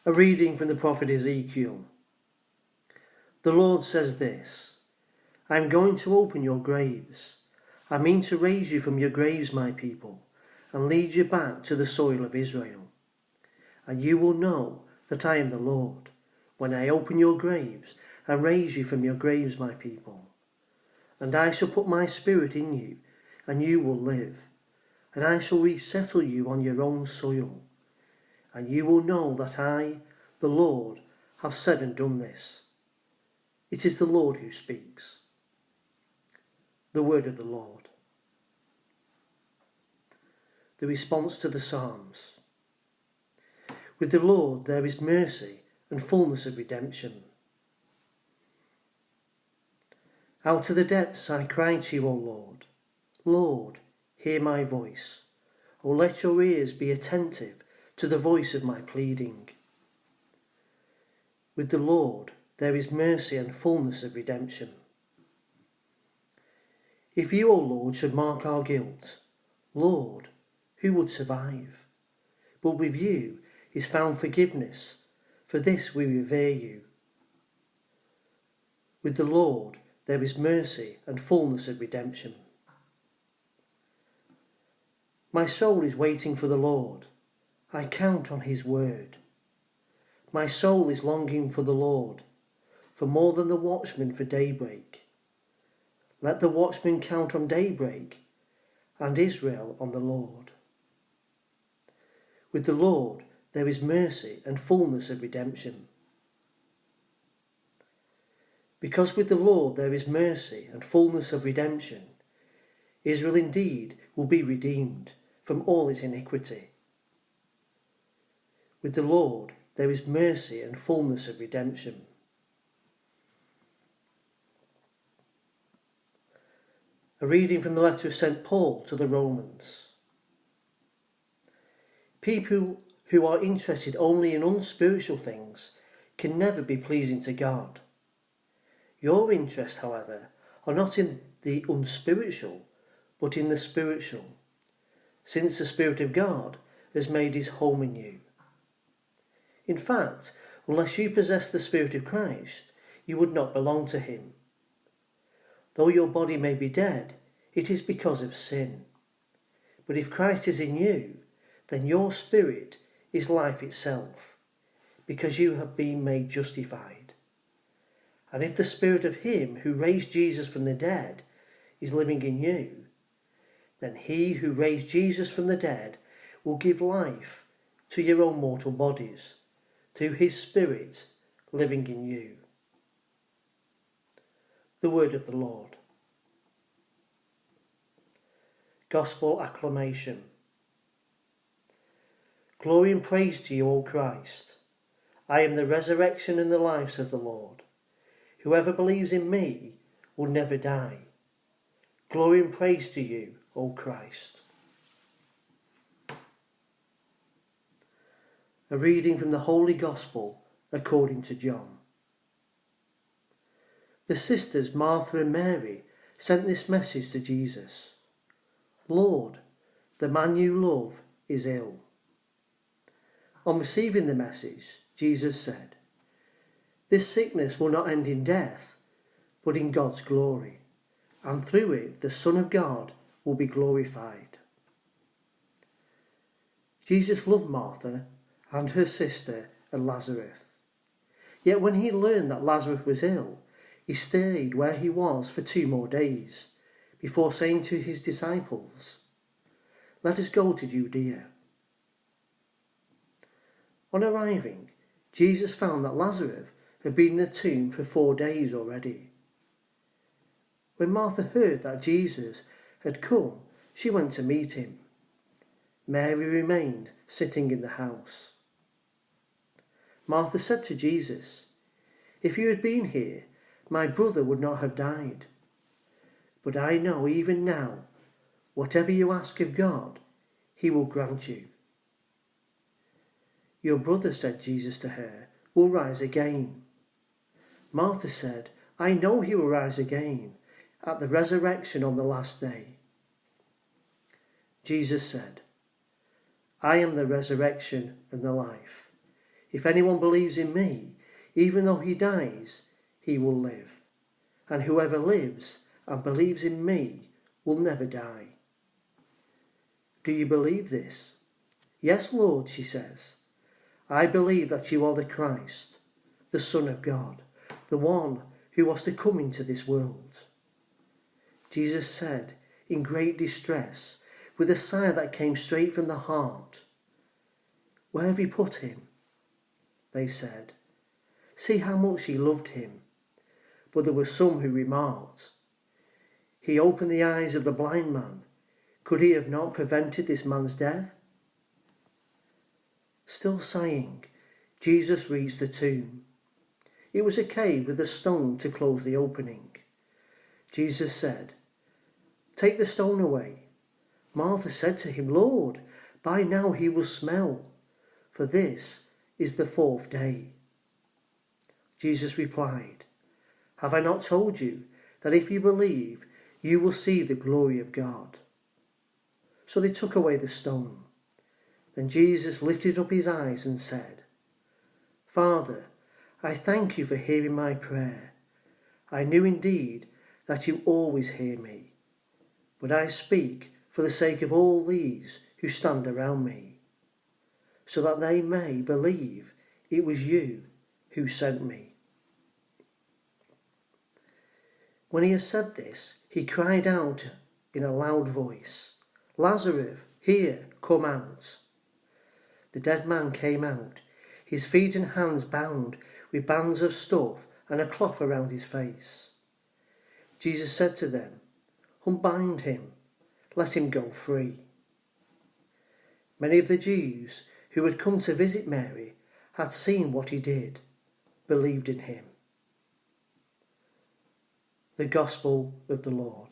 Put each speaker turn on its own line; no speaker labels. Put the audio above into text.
A reading from the prophet Ezekiel. The Lord says this: I am going to open your graves. I mean to raise you from your graves, my people, and lead you back to the soil of Israel. And you will know that I am the Lord, when I open your graves and raise you from your graves, my people. And I shall put my spirit in you, and you will live, and I shall resettle you on your own soil. And you will know that I, the Lord, have said and done this. It is the Lord who speaks. The word of the Lord. The response to the Psalms. With the Lord there is mercy and fullness of redemption. Out of the depths I cry to you, O Lord. Lord, hear my voice. O let your ears be attentive to the voice of my pleading. With the Lord there is mercy and fullness of redemption. If you, O Lord, should mark our guilt, Lord, who would survive? But with you is found forgiveness, for this we revere you. With the Lord there is mercy and fullness of redemption. My soul is waiting for the Lord. I count on his word. My soul is longing for the Lord, for more than the watchman for daybreak. Let the watchman count on daybreak, and Israel on the Lord. With the Lord there is mercy and fullness of redemption. Because with the Lord there is mercy and fullness of redemption, Israel indeed will be redeemed from all its iniquity. With the Lord there is mercy and fullness of redemption. A reading from the letter of St Paul to the Romans. People who are interested only in unspiritual things can never be pleasing to God. Your interests, however, are not in the unspiritual, but in the spiritual, since the Spirit of God has made his home in you. In fact, unless you possess the Spirit of Christ, you would not belong to him. Though your body may be dead, it is because of sin. But if Christ is in you, then your spirit is life itself, because you have been made justified. And if the Spirit of him who raised Jesus from the dead is living in you, then he who raised Jesus from the dead will give life to your own mortal bodies, through his Spirit living in you. The word of the Lord. Gospel acclamation. Glory and praise to you, O Christ. I am the resurrection and the life, says the Lord. Whoever believes in me will never die. Glory and praise to you, O Christ. A reading from the Holy Gospel according to John. The sisters Martha and Mary sent this message to Jesus: Lord, the man you love is ill. On receiving the message, Jesus said, This sickness will not end in death, but in God's glory, and through it the Son of God will be glorified. Jesus loved Martha and her sister and Lazarus. Yet when he learned that Lazarus was ill, he stayed where he was for 2 more days, before saying to his disciples, Let us go to Judea. On arriving, Jesus found that Lazarus had been in the tomb for 4 days already. When Martha heard that Jesus had come, she went to meet him. Mary remained sitting in the house. Martha said to Jesus, If you had been here, my brother would not have died. But I know even now, whatever you ask of God, he will grant you. Your brother, said Jesus to her, will rise again. Martha said, I know he will rise again at the resurrection on the last day. Jesus said, I am the resurrection and the life. If anyone believes in me, even though he dies, he will live. And whoever lives and believes in me will never die. Do you believe this? Yes, Lord, she says. I believe that you are the Christ, the Son of God, the one who was to come into this world. Jesus said, in great distress, with a sigh that came straight from the heart, "Where have you put him?" They said, "See how much he loved him." But there were some who remarked, "He opened the eyes of the blind man. Could he have not prevented this man's death?" Still sighing, Jesus reached the tomb. It was a cave with a stone to close the opening. Jesus said, "Take the stone away." Martha said to him, "Lord, by now he will smell, for this is the 4th day." Jesus replied, "Have I not told you that if you believe, you will see the glory of God?" So they took away the stone. Then Jesus lifted up his eyes and said, "Father, I thank you for hearing my prayer. I knew indeed that you always hear me, but I speak for the sake of all these who stand around me, so that they may believe it was you who sent me." When he had said this, he cried out in a loud voice, "Lazarus, here, come out." The dead man came out, his feet and hands bound with bands of stuff and a cloth around his face. Jesus said to them, "Unbind him, let him go free." Many of the Jews who had come to visit Mary had seen what he did, believed in him. The Gospel of the Lord.